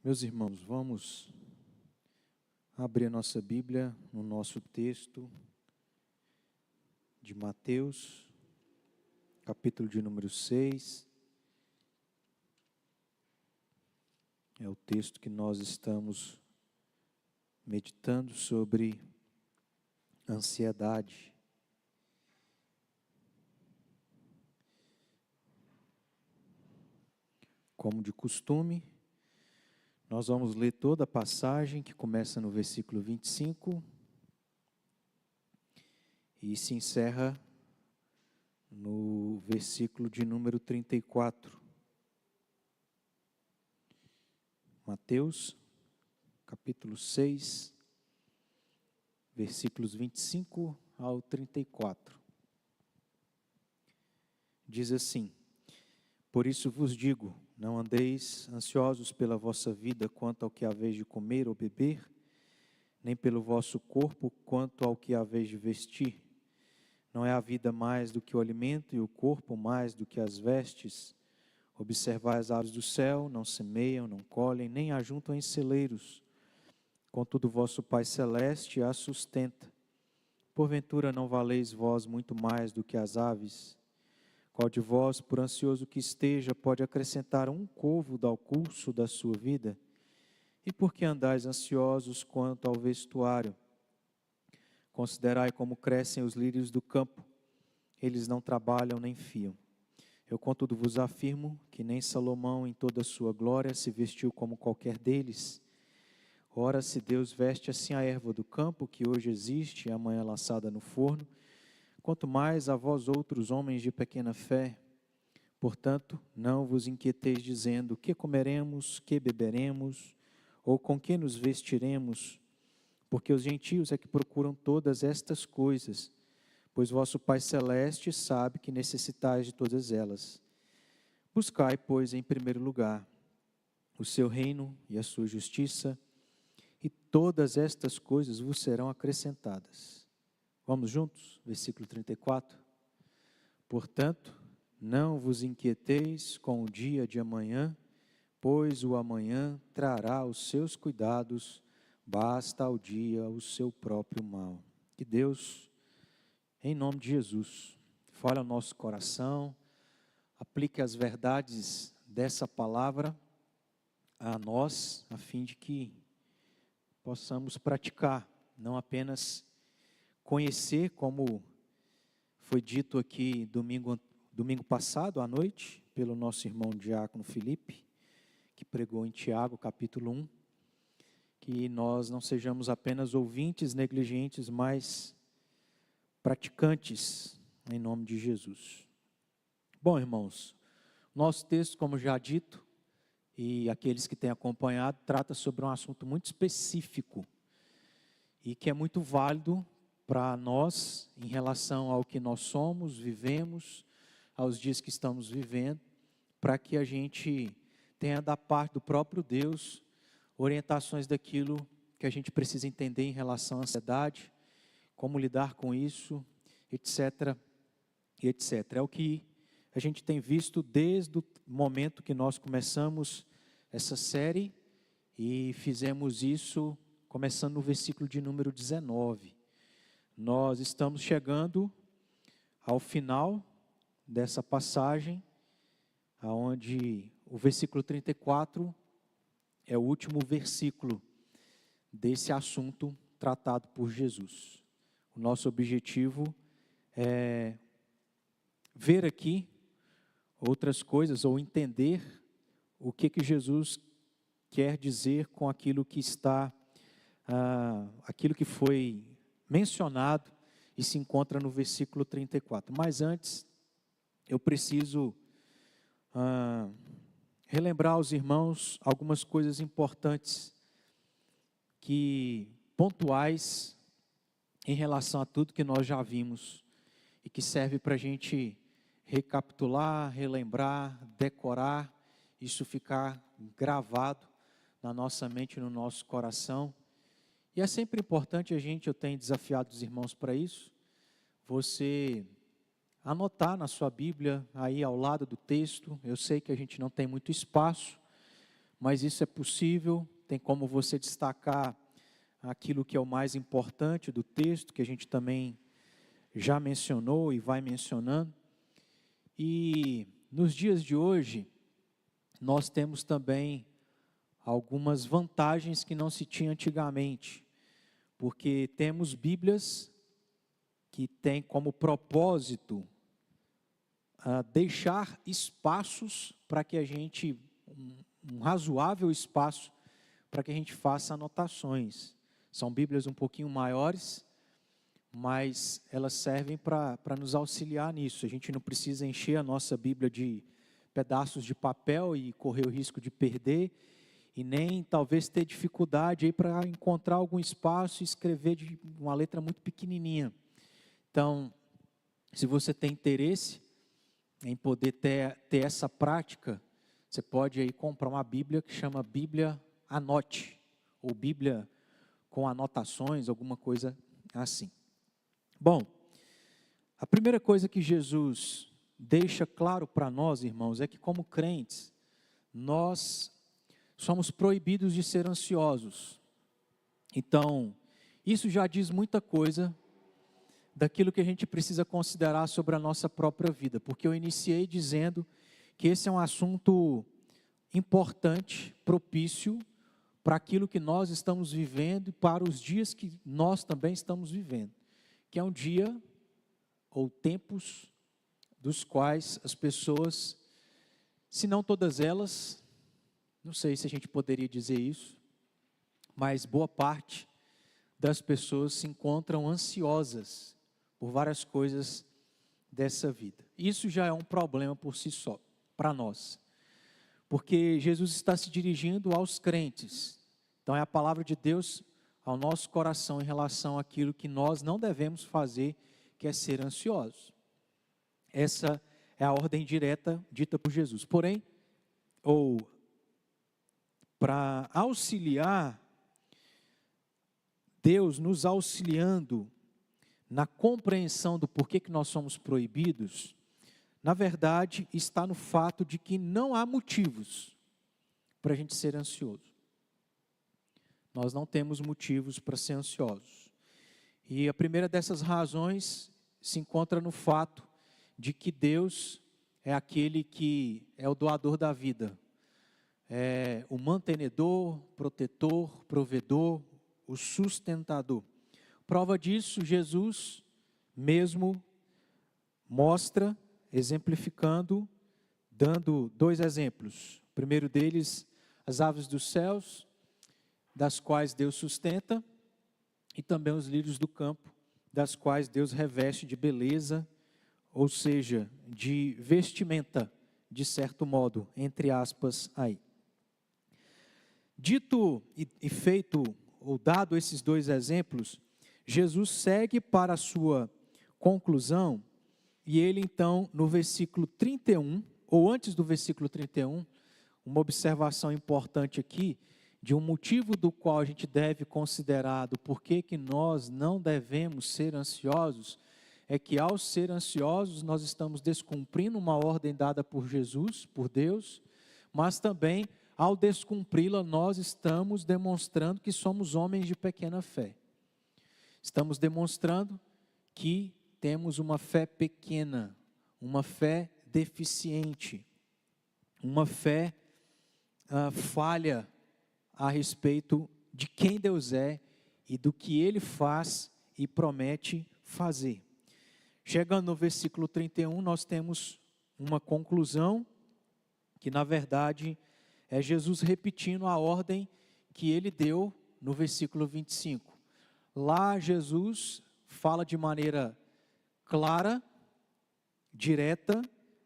Meus irmãos, vamos abrir a nossa Bíblia no nosso texto de Mateus, capítulo de número 6. É o texto que nós estamos meditando sobre ansiedade. Como de costume, nós vamos ler toda a passagem que começa no versículo 25 e se encerra no versículo de número 34. Mateus, capítulo 6, versículos 25 ao 34. Diz assim: Por isso vos digo, não andeis ansiosos pela vossa vida quanto ao que haveis de comer ou beber, nem pelo vosso corpo quanto ao que haveis de vestir. Não é a vida mais do que o alimento e o corpo mais do que as vestes? Observai as aves do céu, não semeiam, não colhem, nem ajuntam em celeiros. Contudo, vosso Pai Celeste as sustenta. Porventura não valeis vós muito mais do que as aves? Qual de vós, por ansioso que esteja, pode acrescentar um côvado ao curso da sua vida? E por que andais ansiosos quanto ao vestuário? Considerai como crescem os lírios do campo. Eles não trabalham nem fiam. Eu, contudo, vos afirmo que nem Salomão, em toda a sua glória, se vestiu como qualquer deles. Ora, se Deus veste assim a erva do campo, que hoje existe e amanhã lançada no forno, quanto mais a vós outros, homens de pequena fé. Portanto, não vos inquieteis dizendo: que comeremos, que beberemos, ou com que nos vestiremos? Porque os gentios é que procuram todas estas coisas, pois vosso Pai Celeste sabe que necessitais de todas elas. Buscai, pois, em primeiro lugar o seu reino e a sua justiça, e todas estas coisas vos serão acrescentadas. Vamos juntos? Versículo 34. Portanto, não vos inquieteis com o dia de amanhã, pois o amanhã trará os seus cuidados, basta ao dia o seu próprio mal. Que Deus, em nome de Jesus, fale ao nosso coração, aplique as verdades dessa palavra a nós, a fim de que possamos praticar, não apenas conhecer, como foi dito aqui domingo passado à noite, pelo nosso irmão diácono Felipe, que pregou em Tiago, capítulo 1, que nós não sejamos apenas ouvintes negligentes, mas praticantes, em nome de Jesus. Bom, irmãos, nosso texto, como já dito, e aqueles que têm acompanhado, trata sobre um assunto muito específico e que é muito válido para nós, em relação ao que nós somos, vivemos, aos dias que estamos vivendo, para que a gente tenha da parte do próprio Deus orientações daquilo que a gente precisa entender em relação à ansiedade, como lidar com isso, etc, etc. É o que a gente tem visto desde o momento que nós começamos essa série e fizemos isso começando no versículo de número 19. Nós estamos chegando ao final dessa passagem, onde o versículo 34 é o último versículo desse assunto tratado por Jesus. O nosso objetivo é ver aqui outras coisas, ou entender o que Jesus quer dizer com aquilo que está, aquilo que foi mencionado e se encontra no versículo 34. Mas antes, eu preciso relembrar aos irmãos algumas coisas importantes, pontuais, em relação a tudo que nós já vimos, e que serve para a gente recapitular, relembrar, decorar, isso ficar gravado na nossa mente e no nosso coração. E é sempre importante eu tenho desafiado os irmãos para isso, você anotar na sua Bíblia, aí ao lado do texto. Eu sei que a gente não tem muito espaço, mas isso é possível. Tem como você destacar aquilo que é o mais importante do texto, que a gente também já mencionou e vai mencionando. E nos dias de hoje, nós temos também algumas vantagens que não se tinha antigamente, porque temos Bíblias que têm como propósito deixar espaços para que a gente, um razoável espaço para que a gente faça anotações. São Bíblias um pouquinho maiores, mas elas servem para nos auxiliar nisso. A gente não precisa encher a nossa Bíblia de pedaços de papel e correr o risco de perder, e nem talvez ter dificuldade aí para encontrar algum espaço e escrever de uma letra muito pequenininha. Então, se você tem interesse em poder ter essa prática, você pode aí comprar uma Bíblia que chama Bíblia Anote, ou Bíblia com anotações, alguma coisa assim. Bom, a primeira coisa que Jesus deixa claro para nós, irmãos, é que como crentes, nós somos proibidos de ser ansiosos. Então, isso já diz muita coisa daquilo que a gente precisa considerar sobre a nossa própria vida, porque eu iniciei dizendo que esse é um assunto importante, propício para aquilo que nós estamos vivendo e para os dias que nós também estamos vivendo, que é um dia ou tempos dos quais as pessoas, se não todas elas, não sei se a gente poderia dizer isso, mas boa parte das pessoas se encontram ansiosas por várias coisas dessa vida. Isso já é um problema por si só, para nós, porque Jesus está se dirigindo aos crentes. Então é a palavra de Deus ao nosso coração em relação àquilo que nós não devemos fazer, que é ser ansiosos. Essa é a ordem direta dita por Jesus. Porém, para auxiliar, Deus nos auxiliando na compreensão do porquê que nós somos proibidos, na verdade está no fato de que não há motivos para a gente ser ansioso. Nós não temos motivos para ser ansiosos. E a primeira dessas razões se encontra no fato de que Deus é aquele que é o doador da vida, é o mantenedor, protetor, provedor, o sustentador. Prova disso, Jesus mesmo mostra, exemplificando, dando dois exemplos. O primeiro deles, as aves dos céus, das quais Deus sustenta, e também os lírios do campo, das quais Deus reveste de beleza, ou seja, de vestimenta, de certo modo, entre aspas aí. Dito e feito, ou dado esses dois exemplos, Jesus segue para a sua conclusão, e ele então, no versículo 31, ou antes do versículo 31, uma observação importante aqui, de um motivo do qual a gente deve considerar do porquê que nós não devemos ser ansiosos, é que ao ser ansiosos nós estamos descumprindo uma ordem dada por Jesus, por Deus, mas também ao descumpri-la nós estamos demonstrando que somos homens de pequena fé. Estamos demonstrando que temos uma fé pequena, uma fé deficiente, uma fé falha a respeito de quem Deus é e do que Ele faz e promete fazer. Chegando no versículo 31, nós temos uma conclusão que na verdade é Jesus repetindo a ordem que Ele deu no versículo 25. Lá Jesus fala de maneira clara, direta.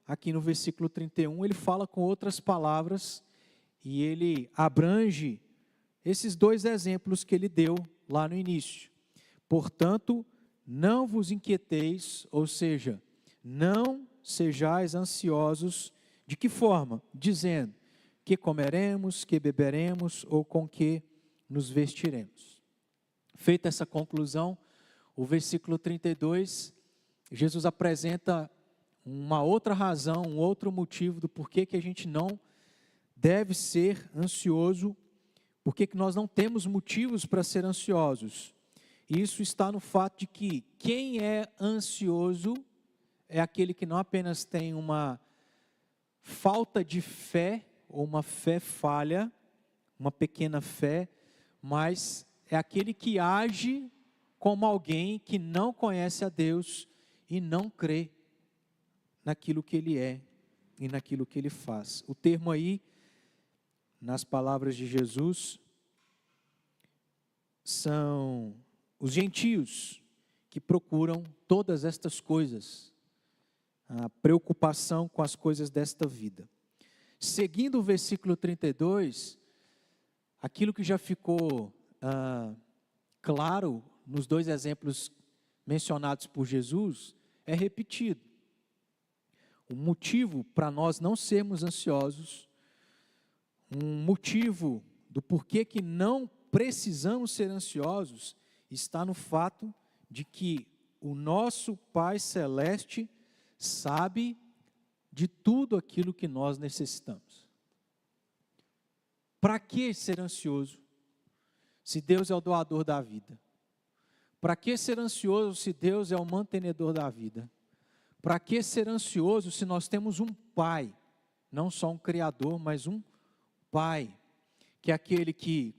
Aqui no versículo 31 ele fala com outras palavras e ele abrange esses dois exemplos que ele deu lá no início. Portanto, não vos inquieteis, ou seja, não sejais ansiosos. De que forma? Dizendo, que comeremos, que beberemos ou com que nos vestiremos. Feita essa conclusão, o versículo 32, Jesus apresenta uma outra razão, um outro motivo do porquê que a gente não deve ser ansioso, por que nós não temos motivos para ser ansiosos. Isso está no fato de que quem é ansioso é aquele que não apenas tem uma falta de fé, ou uma fé falha, uma pequena fé, mas é aquele que age como alguém que não conhece a Deus e não crê naquilo que Ele é e naquilo que Ele faz. O termo aí, nas palavras de Jesus, são os gentios que procuram todas estas coisas, a preocupação com as coisas desta vida. Seguindo o versículo 32, aquilo que já ficou claro nos dois exemplos mencionados por Jesus é repetido. O motivo para nós não sermos ansiosos, um motivo do porquê que não precisamos ser ansiosos, está no fato de que o nosso Pai Celeste sabe de tudo aquilo que nós necessitamos. Para que ser ansioso, se Deus é o doador da vida? Para que ser ansioso, se Deus é o mantenedor da vida? Para que ser ansioso, se nós temos um Pai, não só um Criador, mas um Pai, que é aquele que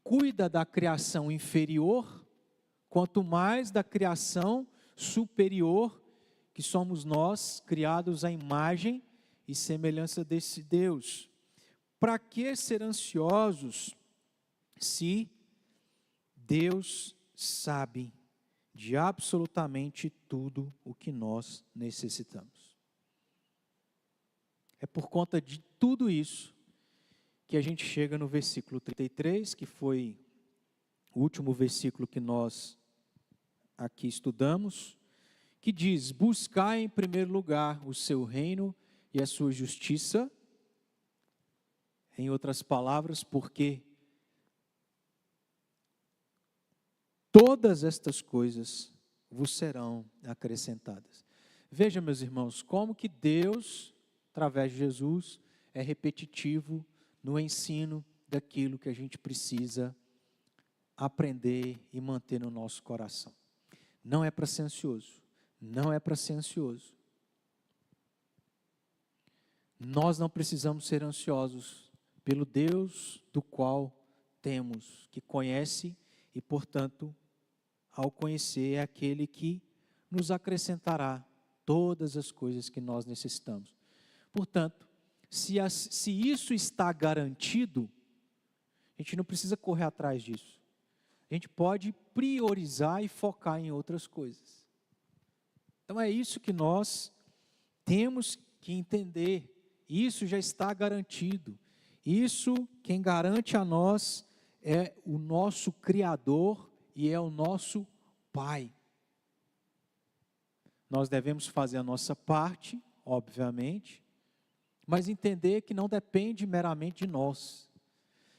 cuida da criação inferior, quanto mais da criação superior, que somos nós, criados à imagem e semelhança desse Deus. Para que ser ansiosos, se Deus sabe de absolutamente tudo o que nós necessitamos? É por conta de tudo isso que a gente chega no versículo 33, que foi o último versículo que nós aqui estudamos, que diz: buscai em primeiro lugar o seu reino e a sua justiça. Em outras palavras, porque todas estas coisas vos serão acrescentadas. Veja, meus irmãos, como que Deus, através de Jesus, é repetitivo no ensino daquilo que a gente precisa aprender e manter no nosso coração. Não é para ser ansioso, não é para ser ansioso. Nós não precisamos ser ansiosos pelo Deus do qual temos, que conhece e, portanto, ao conhecer, é aquele que nos acrescentará todas as coisas que nós necessitamos. Portanto, se isso está garantido, a gente não precisa correr atrás disso. A gente pode priorizar e focar em outras coisas. Então é isso que nós temos que entender. Isso já está garantido. Isso, quem garante a nós é o nosso Criador e é o nosso Pai. Nós devemos fazer a nossa parte, obviamente, mas entender que não depende meramente de nós.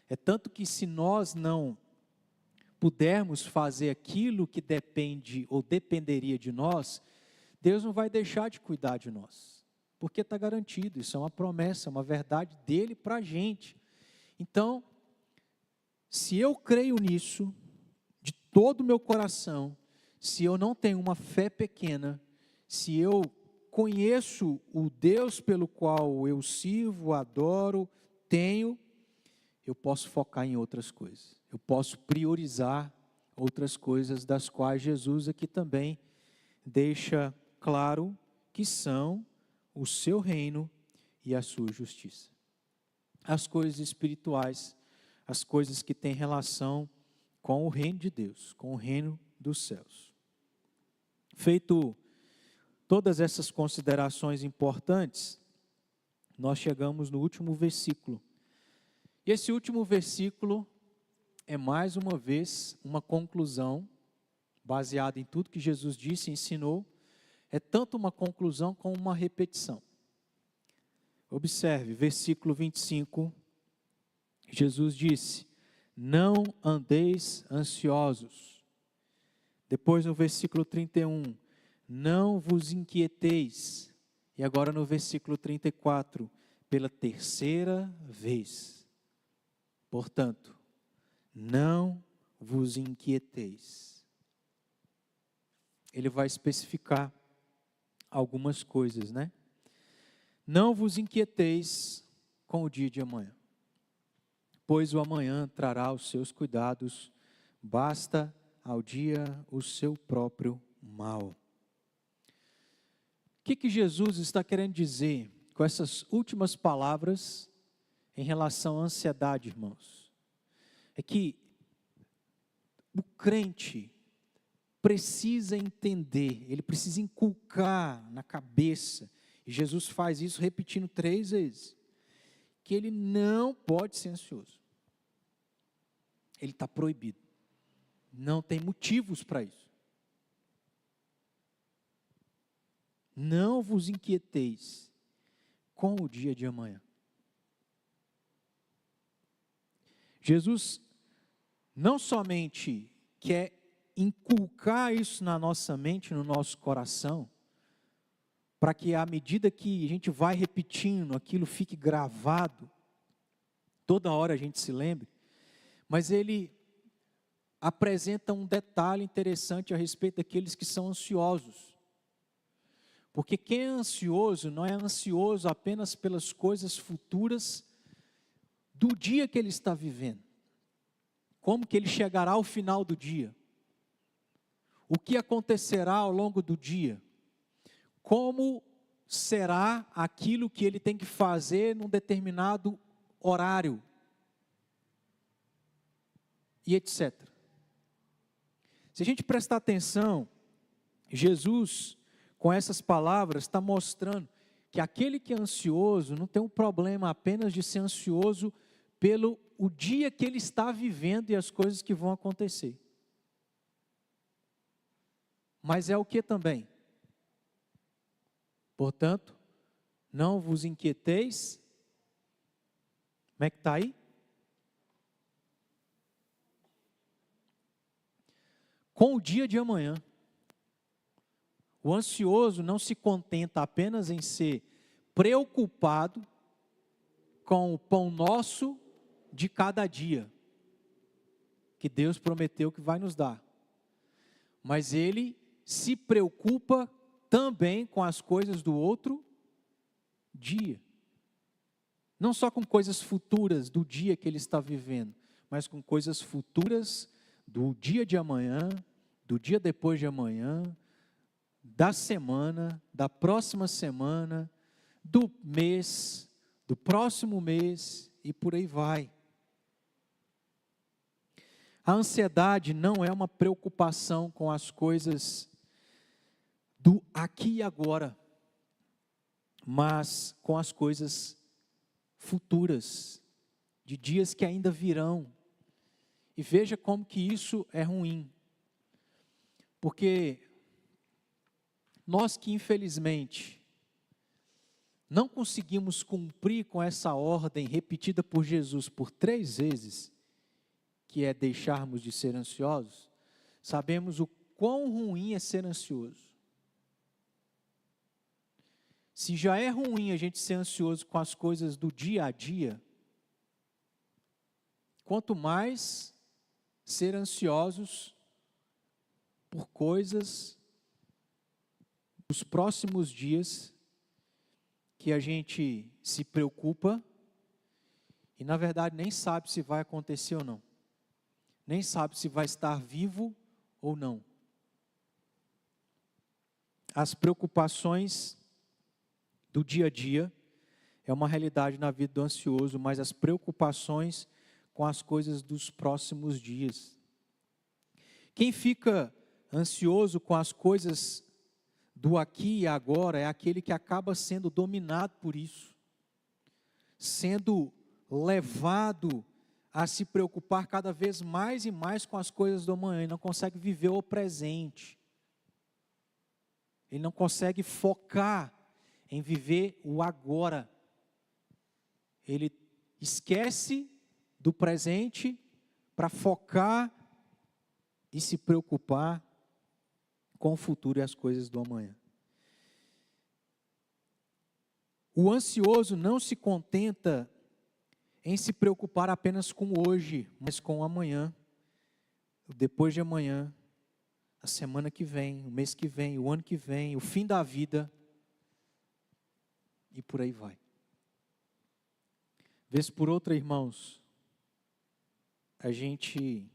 É tanto que se nós não pudermos fazer aquilo que depende ou dependeria de nós, Deus não vai deixar de cuidar de nós, porque está garantido, isso é uma promessa, uma verdade dele para a gente. Então, se eu creio nisso, de todo o meu coração, se eu não tenho uma fé pequena, se eu conheço o Deus pelo qual eu sirvo, adoro, tenho, eu posso focar em outras coisas. Eu posso priorizar outras coisas, das quais Jesus aqui também deixa claro que são o seu reino e a sua justiça. As coisas espirituais, as coisas que têm relação com o reino de Deus, com o reino dos céus. Feito todas essas considerações importantes, nós chegamos no último versículo. E esse último versículo é mais uma vez uma conclusão, baseada em tudo que Jesus disse e ensinou. É tanto uma conclusão como uma repetição. Observe, versículo 25, Jesus disse: não andeis ansiosos. Depois no versículo 31, não vos inquieteis. E agora no versículo 34, pela terceira vez. Portanto, não vos inquieteis. Ele vai especificar algumas coisas, né? Não vos inquieteis com o dia de amanhã, pois o amanhã trará os seus cuidados, basta ao dia o seu próprio mal. O que Jesus está querendo dizer com essas últimas palavras em relação à ansiedade, irmãos? É que o crente precisa entender, ele precisa inculcar na cabeça, e Jesus faz isso repetindo 3 vezes, que ele não pode ser ansioso. Ele está proibido. Não tem motivos para isso. Não vos inquieteis com o dia de amanhã. Jesus não somente quer inculcar isso na nossa mente, no nosso coração, para que à medida que a gente vai repetindo, aquilo fique gravado, toda hora a gente se lembre, mas ele apresenta um detalhe interessante a respeito daqueles que são ansiosos. Porque quem é ansioso não é ansioso apenas pelas coisas futuras do dia que ele está vivendo. Como que ele chegará ao final do dia? O que acontecerá ao longo do dia? Como será aquilo que ele tem que fazer num determinado horário? E etc. Se a gente prestar atenção, Jesus, com essas palavras, está mostrando que aquele que é ansioso não tem um problema apenas de ser ansioso pelo o dia que ele está vivendo e as coisas que vão acontecer. Mas é o que também? Portanto, não vos inquieteis. Como é que está aí? Com o dia de amanhã. O ansioso não se contenta apenas em ser preocupado com o pão nosso de cada dia, que Deus prometeu que vai nos dar. Mas ele se preocupa também com as coisas do outro dia. Não só com coisas futuras do dia que ele está vivendo, mas com coisas futuras do dia de amanhã, do dia depois de amanhã, da semana, da próxima semana, do mês, do próximo mês e por aí vai. A ansiedade não é uma preocupação com as coisas do aqui e agora, mas com as coisas futuras, de dias que ainda virão. E veja como que isso é ruim. Porque nós que infelizmente não conseguimos cumprir com essa ordem repetida por Jesus por 3 vezes, que é deixarmos de ser ansiosos, sabemos o quão ruim é ser ansioso. Se já é ruim a gente ser ansioso com as coisas do dia a dia, quanto mais ser ansiosos por coisas dos próximos dias que a gente se preocupa e na verdade nem sabe se vai acontecer ou não. Nem sabe se vai estar vivo ou não. As preocupações do dia a dia é uma realidade na vida do ansioso, mas as preocupações com as coisas dos próximos dias. Quem fica ansioso com as coisas do aqui e agora é aquele que acaba sendo dominado por isso, sendo levado a se preocupar cada vez mais e mais com as coisas do amanhã, ele não consegue viver o presente, ele não consegue focar em viver o agora, ele esquece do presente para focar e se preocupar com o futuro e as coisas do amanhã. O ansioso não se contenta em se preocupar apenas com hoje, mas com o amanhã, o depois de amanhã, a semana que vem, o mês que vem, o ano que vem, o fim da vida, e por aí vai. Vez por outra, irmãos, a gente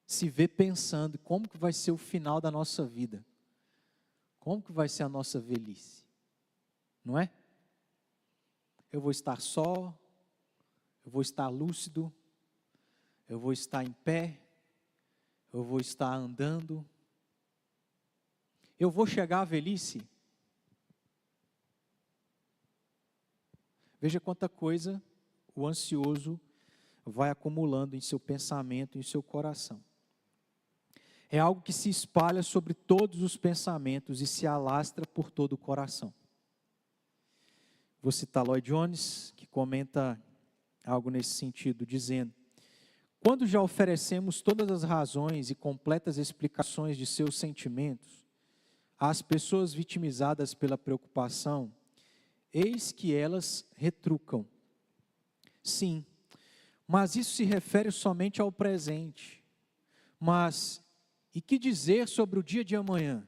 se vê pensando como que vai ser o final da nossa vida, como que vai ser a nossa velhice, não é? Eu vou estar só, eu vou estar lúcido, eu vou estar em pé, eu vou estar andando, eu vou chegar à velhice. Veja quanta coisa o ansioso vai acumulando em seu pensamento, em seu coração. É algo que se espalha sobre todos os pensamentos e se alastra por todo o coração. Vou citar Lloyd Jones, que comenta algo nesse sentido, dizendo: quando já oferecemos todas as razões e completas explicações de seus sentimentos às pessoas vitimizadas pela preocupação, eis que elas retrucam: sim, mas isso se refere somente ao presente. Mas, e que dizer sobre o dia de amanhã?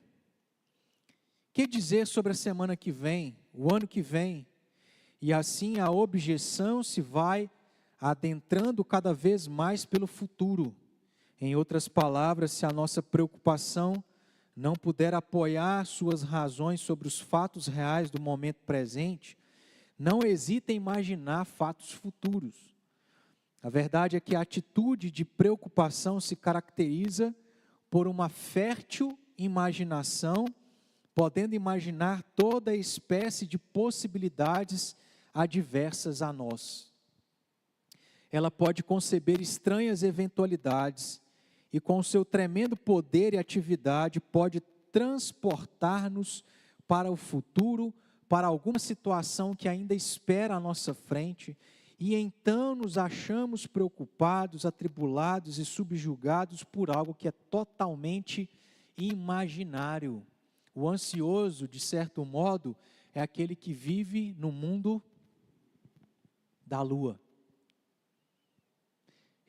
Que dizer sobre a semana que vem, o ano que vem? E assim a objeção se vai adentrando cada vez mais pelo futuro. Em outras palavras, se a nossa preocupação não puder apoiar suas razões sobre os fatos reais do momento presente, não hesite em imaginar fatos futuros. A verdade é que a atitude de preocupação se caracteriza por uma fértil imaginação, podendo imaginar toda espécie de possibilidades adversas a nós. Ela pode conceber estranhas eventualidades e, com seu tremendo poder e atividade, pode transportar-nos para o futuro, para alguma situação que ainda espera à nossa frente, e então nos achamos preocupados, atribulados e subjugados por algo que é totalmente imaginário. O ansioso, de certo modo, é aquele que vive no mundo da lua.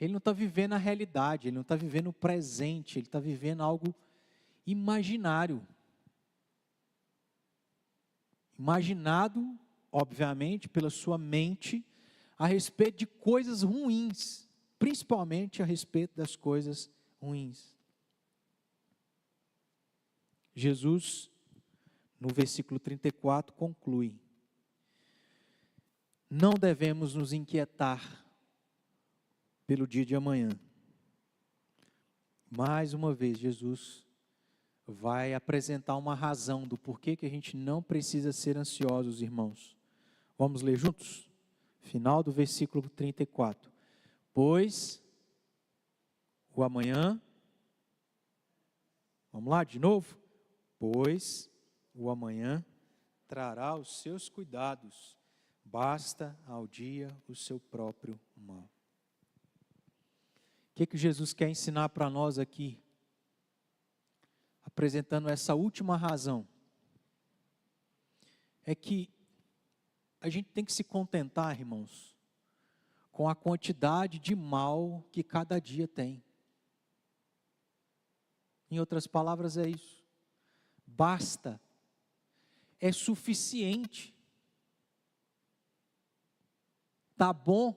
Ele não está vivendo a realidade, ele não está vivendo o presente, ele está vivendo algo imaginário. Imaginado, obviamente, pela sua mente, a respeito de coisas ruins, principalmente a respeito das coisas ruins. Jesus, no versículo 34, conclui: não devemos nos inquietar pelo dia de amanhã. Mais uma vez, Jesus vai apresentar uma razão do porquê que a gente não precisa ser ansiosos, irmãos. Vamos ler juntos? Final do versículo 34. Pois o amanhã, vamos lá de novo? Pois o amanhã trará os seus cuidados, basta ao dia o seu próprio mal. O que Jesus quer ensinar para nós aqui? Apresentando essa última razão. É que a gente tem que se contentar, irmãos, com a quantidade de mal que cada dia tem. Em outras palavras, é isso. Basta. É suficiente. Tá bom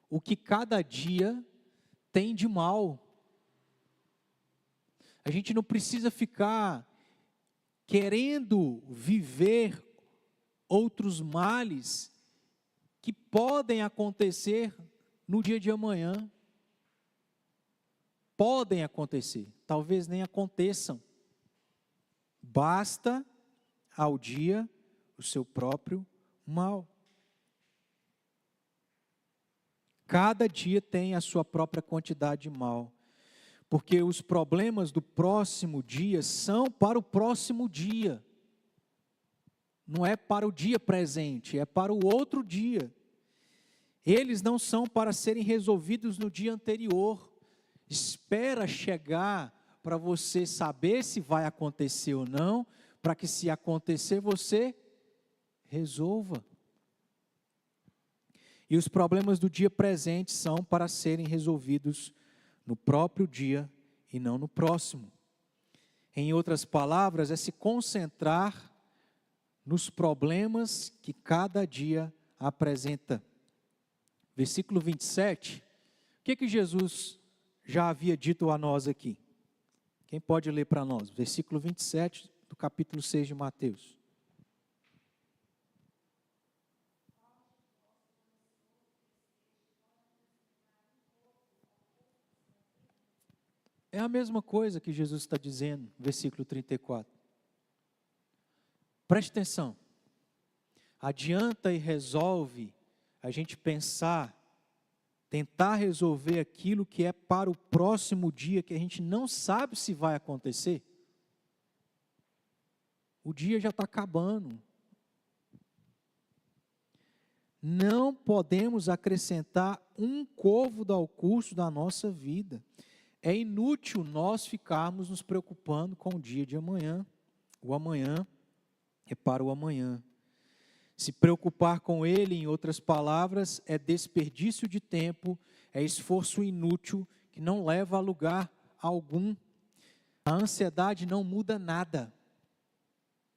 o que cada dia tem de mal. A gente não precisa ficar querendo viver outros males que podem acontecer no dia de amanhã. Podem acontecer, talvez nem aconteçam. Basta ao dia o seu próprio mal. Cada dia tem a sua própria quantidade de mal, porque os problemas do próximo dia são para o próximo dia, não é para o dia presente, é para o outro dia. Eles não são para serem resolvidos no dia anterior. Espera chegar para você saber se vai acontecer ou não, para que, se acontecer, você resolva. E os problemas do dia presente são para serem resolvidos no próprio dia e não no próximo. Em outras palavras, é se concentrar nos problemas que cada dia apresenta. Versículo 27, o que Jesus já havia dito a nós aqui? Quem pode ler para nós? Versículo 27 do capítulo 6 de Mateus. É a mesma coisa que Jesus está dizendo, versículo 34. Preste atenção. Adianta e resolve a gente pensar, tentar resolver aquilo que é para o próximo dia, que a gente não sabe se vai acontecer. O dia já está acabando. Não podemos acrescentar um côvado ao curso da nossa vida. É inútil nós ficarmos nos preocupando com o dia de amanhã. O amanhã é para o amanhã. Se preocupar com ele, em outras palavras, é desperdício de tempo, é esforço inútil que não leva a lugar algum. A ansiedade não muda nada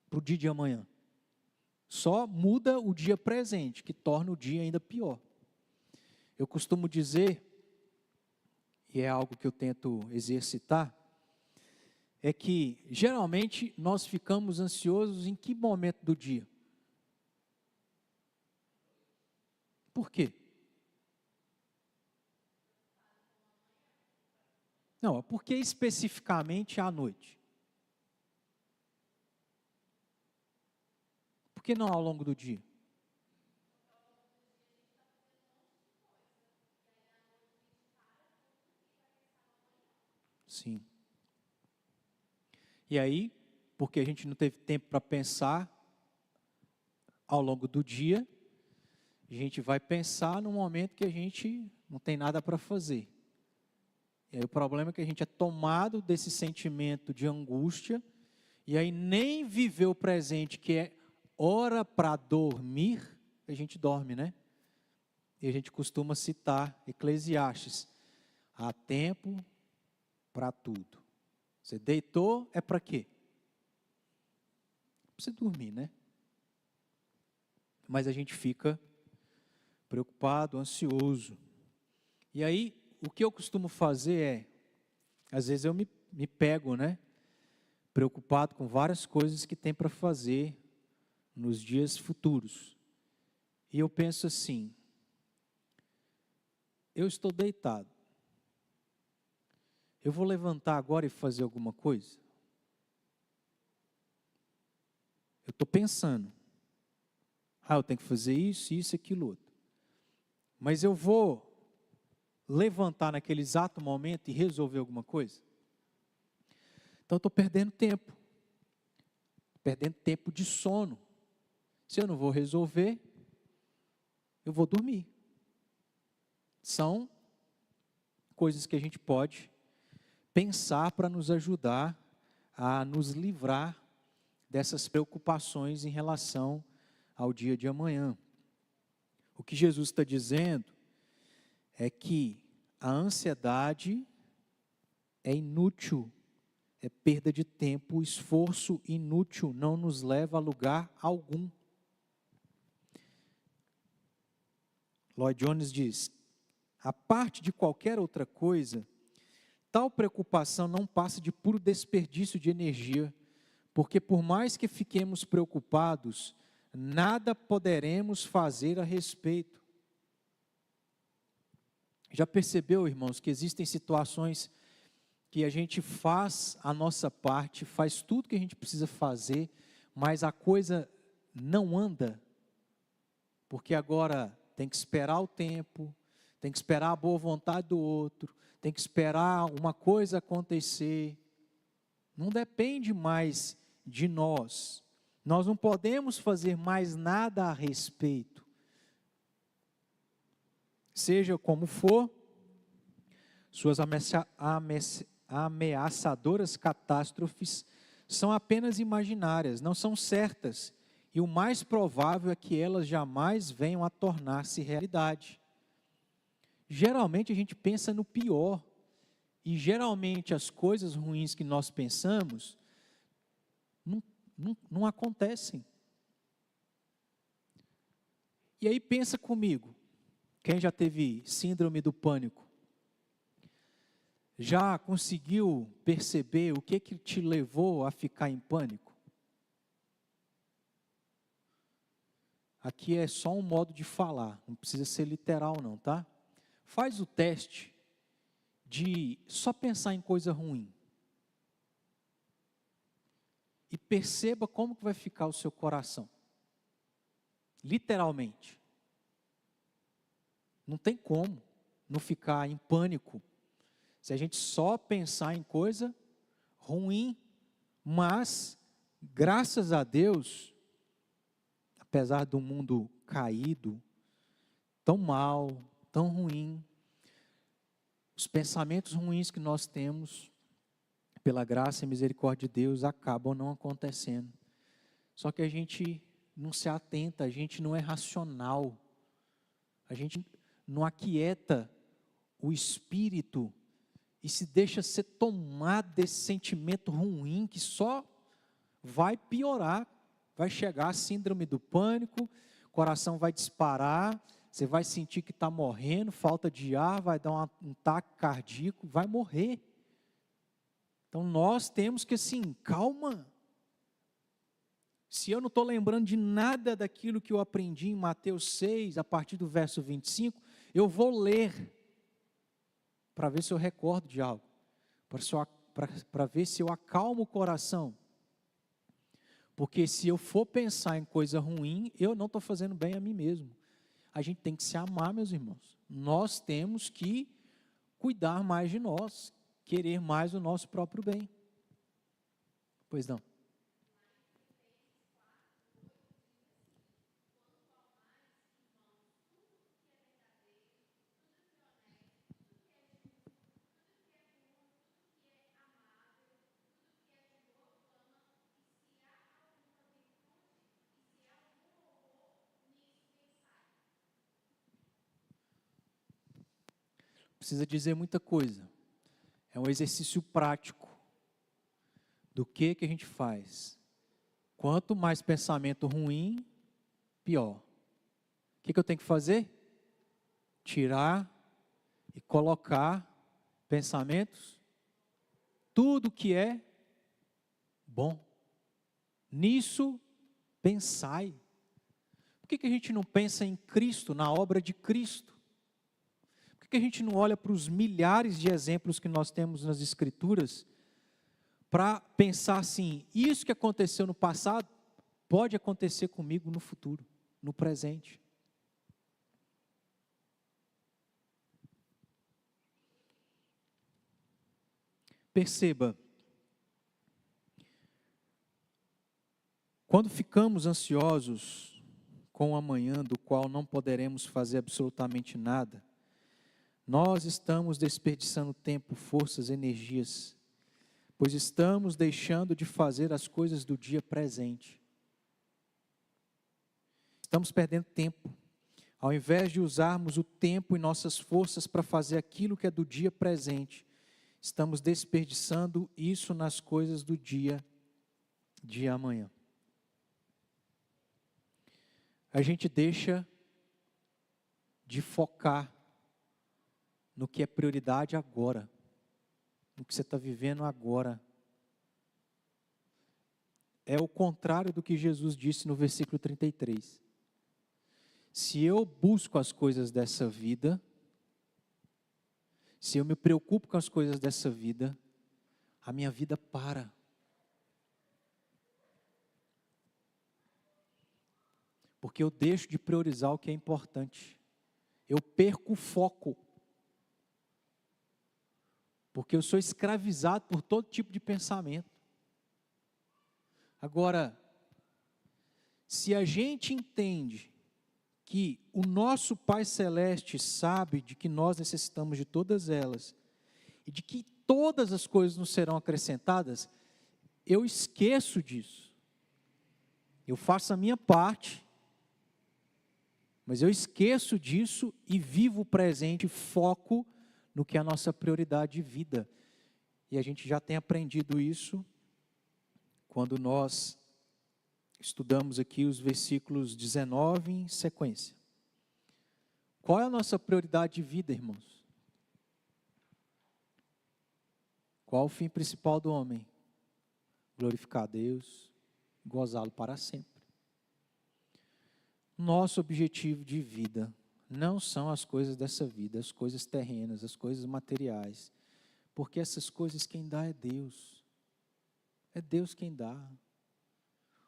para o dia de amanhã. Só muda o dia presente, que torna o dia ainda pior. Eu costumo dizer, e é algo que eu tento exercitar, é que geralmente nós ficamos ansiosos em que momento do dia? Por quê? Não, por que especificamente à noite? Por que não ao longo do dia? Sim. E aí, porque a gente não teve tempo para pensar ao longo do dia, a gente vai pensar no momento que a gente não tem nada para fazer. E aí o problema é que a gente é tomado desse sentimento de angústia, e aí nem viver o presente, que é hora para dormir, a gente dorme, né? E a gente costuma citar Eclesiastes: há tempo para tudo. Você deitou, é para quê? Para você dormir, né? Mas a gente fica preocupado, ansioso. E aí, o que eu costumo fazer é, às vezes eu me pego, né? Preocupado com várias coisas que tem para fazer nos dias futuros. E eu penso assim, eu estou deitado. Eu vou levantar agora e fazer alguma coisa? Eu estou pensando. Eu tenho que fazer isso, isso, aquilo, outro. Mas eu vou levantar naquele exato momento e resolver alguma coisa? Então eu estou perdendo tempo. Perdendo tempo de sono. Se eu não vou resolver, eu vou dormir. São coisas que a gente pode pensar para nos ajudar a nos livrar dessas preocupações em relação ao dia de amanhã. O que Jesus está dizendo é que a ansiedade é inútil, é perda de tempo, esforço inútil, não nos leva a lugar algum. Lloyd Jones diz: a parte de qualquer outra coisa, tal preocupação não passa de puro desperdício de energia, porque por mais que fiquemos preocupados, nada poderemos fazer a respeito. Já percebeu, irmãos, que existem situações que a gente faz a nossa parte, faz tudo que a gente precisa fazer, mas a coisa não anda, porque agora tem que esperar o tempo, tem que esperar a boa vontade do outro, tem que esperar uma coisa acontecer. Não depende mais de nós. Nós não podemos fazer mais nada a respeito. Seja como for, suas ameaçadoras catástrofes são apenas imaginárias, não são certas, e o mais provável é que elas jamais venham a tornar-se realidade. Geralmente a gente pensa no pior, e geralmente as coisas ruins que nós pensamos não acontecem. E aí pensa comigo, quem já teve síndrome do pânico, já conseguiu perceber o que te levou a ficar em pânico? Aqui é só um modo de falar, não precisa ser literal não, tá? Faz o teste de só pensar em coisa ruim. E perceba como que vai ficar o seu coração. Literalmente. Não tem como não ficar em pânico se a gente só pensar em coisa ruim. Mas, graças a Deus, apesar do mundo caído, tão mal, tão ruim, os pensamentos ruins que nós temos, pela graça e misericórdia de Deus, acabam não acontecendo. Só que a gente não se atenta, a gente não é racional, a gente não aquieta o espírito e se deixa ser tomado desse sentimento ruim que só vai piorar, vai chegar a síndrome do pânico, o coração vai disparar, você vai sentir que está morrendo, falta de ar, vai dar um ataque cardíaco, vai morrer. Então nós temos que assim, calma. Se eu não estou lembrando de nada daquilo que eu aprendi em Mateus 6, a partir do verso 25, eu vou ler, para ver se eu recordo de algo, para ver se eu acalmo o coração. Porque se eu for pensar em coisa ruim, eu não estou fazendo bem a mim mesmo. A gente tem que se amar, meus irmãos. Nós temos que cuidar mais de nós, querer mais o nosso próprio bem. Pois não. Precisa dizer muita coisa. É um exercício prático. Do que a gente faz? Quanto mais pensamento ruim, pior. O que eu tenho que fazer? Tirar e colocar pensamentos, tudo que é bom. Nisso, pensai. Por que a gente não pensa em Cristo, na obra de Cristo? Por que a gente não olha para os milhares de exemplos que nós temos nas Escrituras, para pensar assim, isso que aconteceu no passado, pode acontecer comigo no futuro, no presente. Perceba, quando ficamos ansiosos com o amanhã, do qual não poderemos fazer absolutamente nada, nós estamos desperdiçando tempo, forças, energias, pois estamos deixando de fazer as coisas do dia presente. Estamos perdendo tempo. Ao invés de usarmos o tempo e nossas forças para fazer aquilo que é do dia presente, estamos desperdiçando isso nas coisas do dia de amanhã. A gente deixa de focar no que é prioridade agora, no que você está vivendo agora. É o contrário do que Jesus disse no versículo 33. Se eu busco as coisas dessa vida, se eu me preocupo com as coisas dessa vida, a minha vida para. Porque eu deixo de priorizar o que é importante. Eu perco o foco. Porque eu sou escravizado por todo tipo de pensamento. Agora, se a gente entende que o nosso Pai Celeste sabe de que nós necessitamos de todas elas, e de que todas as coisas nos serão acrescentadas, eu esqueço disso. Eu faço a minha parte, mas eu esqueço disso e vivo o presente, foco no que é a nossa prioridade de vida. E a gente já tem aprendido isso quando nós estudamos aqui os versículos 19 em sequência. Qual é a nossa prioridade de vida, irmãos? Qual o fim principal do homem? Glorificar a Deus, gozá-lo para sempre. Nosso objetivo de vida não são as coisas dessa vida, as coisas terrenas, as coisas materiais, porque essas coisas quem dá é Deus. É Deus quem dá.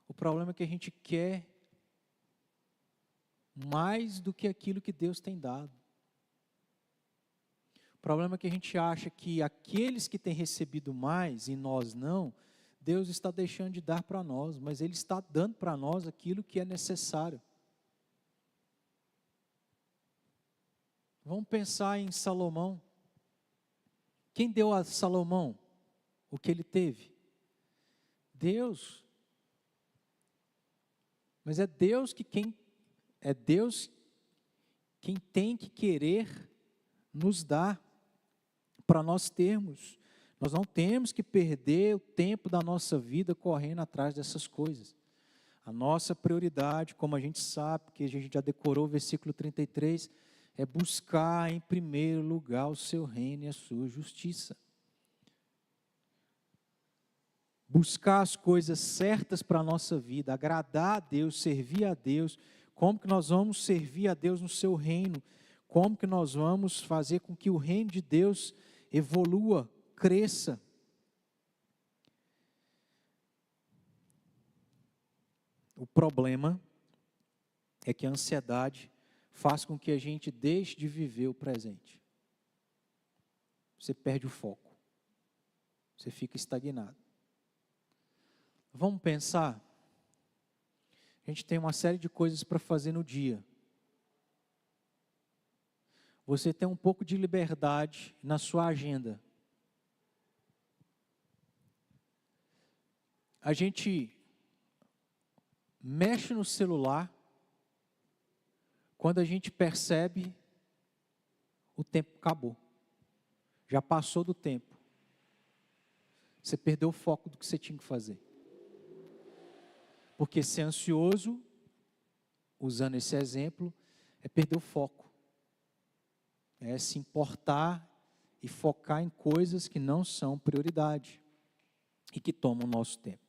O problema é que a gente quer mais do que aquilo que Deus tem dado. O problema é que a gente acha que aqueles que têm recebido mais e nós não, Deus está deixando de dar para nós, mas Ele está dando para nós aquilo que é necessário. Vamos pensar em Salomão. Quem deu a Salomão o que ele teve? Deus. Mas é Deus quem tem que querer nos dar para nós termos. Nós não temos que perder o tempo da nossa vida correndo atrás dessas coisas. A nossa prioridade, como a gente sabe, porque a gente já decorou o versículo 33, é buscar em primeiro lugar o seu reino e a sua justiça. Buscar as coisas certas para a nossa vida, agradar a Deus, servir a Deus. Como que nós vamos servir a Deus no seu reino? Como que nós vamos fazer com que o reino de Deus evolua, cresça? O problema é que a ansiedade faz com que a gente deixe de viver o presente. Você perde o foco. Você fica estagnado. Vamos pensar? A gente tem uma série de coisas para fazer no dia. Você tem um pouco de liberdade na sua agenda. A gente mexe no celular quando a gente percebe o tempo acabou. Já passou do tempo. Você perdeu o foco do que você tinha que fazer. Porque ser ansioso, usando esse exemplo, é perder o foco. É se importar e focar em coisas que não são prioridade e que tomam o nosso tempo.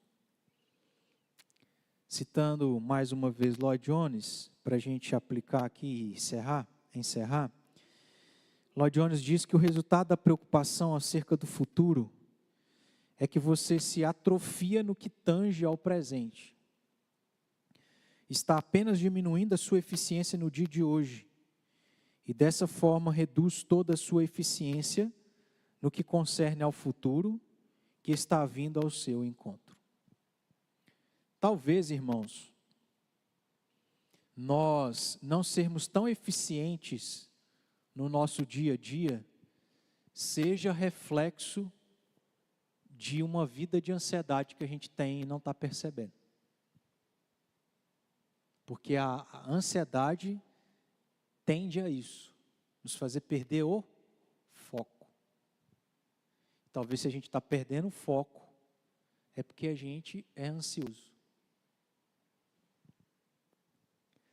Citando mais uma vez Lloyd Jones, para a gente aplicar aqui e encerrar, Lloyd Jones diz que o resultado da preocupação acerca do futuro é que você se atrofia no que tange ao presente. Está apenas diminuindo a sua eficiência no dia de hoje. E dessa forma reduz toda a sua eficiência no que concerne ao futuro que está vindo ao seu encontro. Talvez, irmãos, nós não sermos tão eficientes no nosso dia a dia seja reflexo de uma vida de ansiedade que a gente tem e não está percebendo. Porque a ansiedade tende a isso, nos fazer perder o foco. Talvez se a gente está perdendo o foco, é porque a gente é ansioso.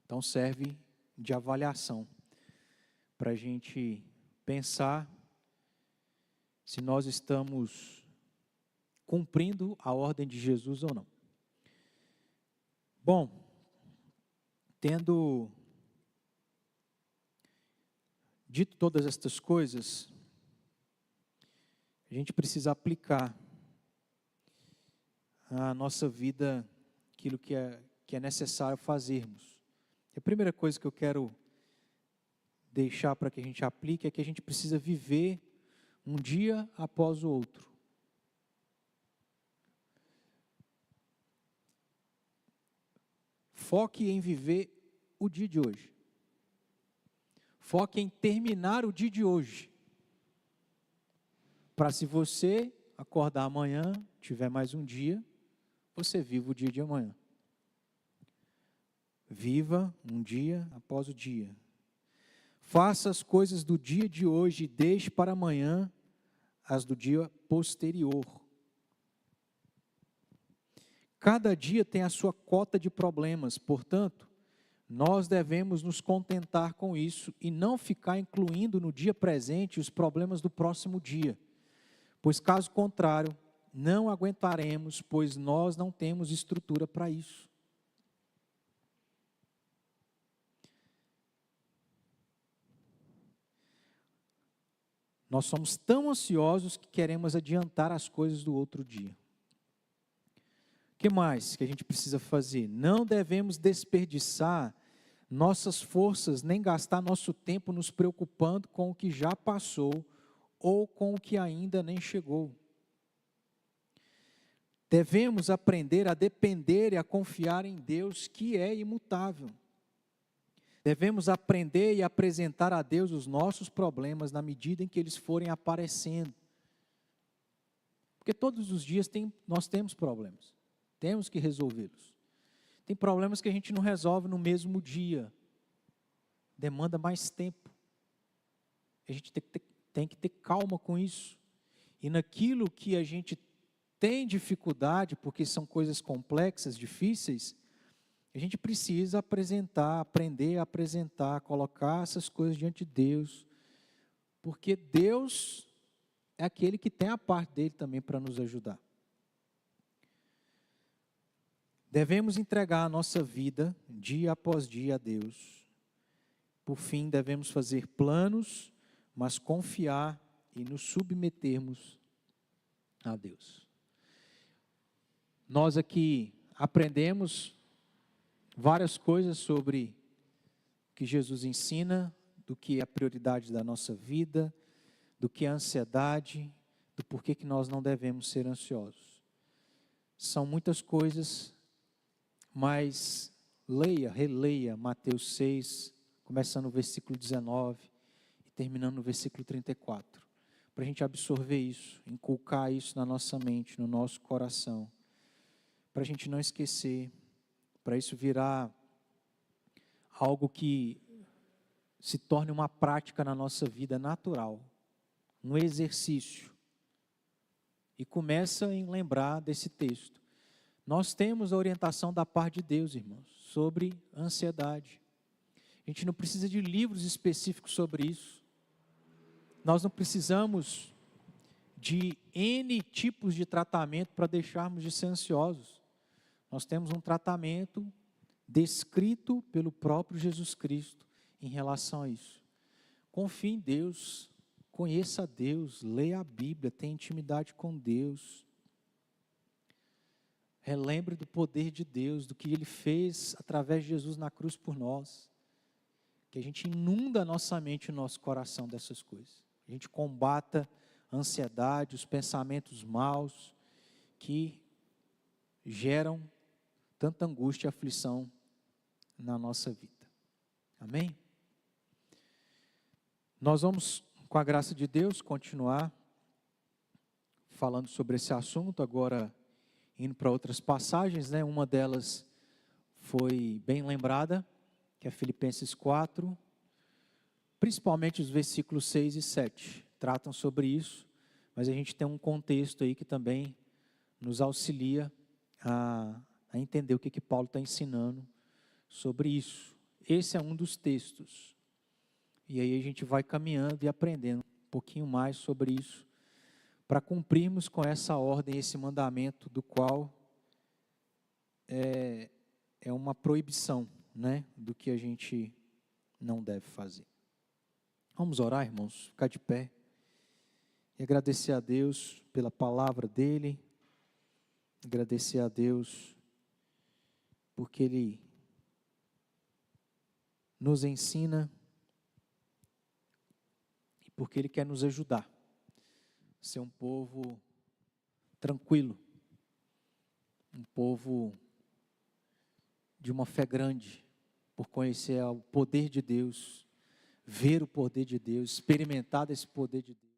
Então serve de avaliação para a gente pensar se nós estamos cumprindo a ordem de Jesus ou não. Bom, tendo dito todas estas coisas, a gente precisa aplicar à nossa vida aquilo que é necessário fazermos. A primeira coisa que eu quero deixar para que a gente aplique é que a gente precisa viver um dia após o outro. Foque em viver o dia de hoje. Foque em terminar o dia de hoje. Para se você acordar amanhã, tiver mais um dia, você viva o dia de amanhã. Viva um dia após o dia. Faça as coisas do dia de hoje e deixe para amanhã as do dia posterior. Cada dia tem a sua cota de problemas, portanto, nós devemos nos contentar com isso e não ficar incluindo no dia presente os problemas do próximo dia, pois caso contrário, não aguentaremos, pois nós não temos estrutura para isso. Nós somos tão ansiosos que queremos adiantar as coisas do outro dia. O que mais que a gente precisa fazer? Não devemos desperdiçar nossas forças, nem gastar nosso tempo nos preocupando com o que já passou ou com o que ainda nem chegou. Devemos aprender a depender e a confiar em Deus, que é imutável. Devemos aprender e apresentar a Deus os nossos problemas na medida em que eles forem aparecendo. Porque todos os dias nós temos problemas, temos que resolvê-los. Tem problemas que a gente não resolve no mesmo dia, demanda mais tempo. A gente tem que ter calma com isso. E naquilo que a gente tem dificuldade, porque são coisas complexas, difíceis, a gente precisa aprender a apresentar, colocar essas coisas diante de Deus, porque Deus é aquele que tem a parte dele também para nos ajudar. Devemos entregar a nossa vida, dia após dia, a Deus. Por fim, devemos fazer planos, mas confiar e nos submetermos a Deus. Nós aqui aprendemos várias coisas sobre o que Jesus ensina, do que é a prioridade da nossa vida, do que é a ansiedade, do porquê que nós não devemos ser ansiosos. São muitas coisas, mas releia Mateus 6, começando no versículo 19 e terminando no versículo 34, para a gente absorver isso, inculcar isso na nossa mente, no nosso coração, para a gente não esquecer, para isso virar algo que se torne uma prática na nossa vida natural, um exercício. E começa em lembrar desse texto. Nós temos a orientação da parte de Deus, irmãos, sobre ansiedade. A gente não precisa de livros específicos sobre isso. Nós não precisamos de N tipos de tratamento para deixarmos de ser ansiosos. Nós temos um tratamento descrito pelo próprio Jesus Cristo em relação a isso. Confie em Deus, conheça a Deus, leia a Bíblia, tenha intimidade com Deus. Relembre do poder de Deus, do que Ele fez através de Jesus na cruz por nós. Que a gente inunda a nossa mente e o nosso coração dessas coisas. A gente combata a ansiedade, os pensamentos maus que geram tanta angústia e aflição na nossa vida. Amém? Nós vamos, com a graça de Deus, continuar falando sobre esse assunto, agora indo para outras passagens, né? Uma delas foi bem lembrada, que é Filipenses 4, principalmente os versículos 6 e 7, tratam sobre isso, mas a gente tem um contexto aí que também nos auxilia a entender o que Paulo está ensinando sobre isso. Esse é um dos textos. E aí a gente vai caminhando e aprendendo um pouquinho mais sobre isso, para cumprirmos com essa ordem, esse mandamento, do qual é uma proibição, né, do que a gente não deve fazer. Vamos orar, irmãos, ficar de pé e agradecer a Deus pela palavra dele, agradecer a Deus porque Ele nos ensina e porque Ele quer nos ajudar a ser um povo tranquilo, um povo de uma fé grande, por conhecer o poder de Deus, ver o poder de Deus, experimentar desse poder de Deus.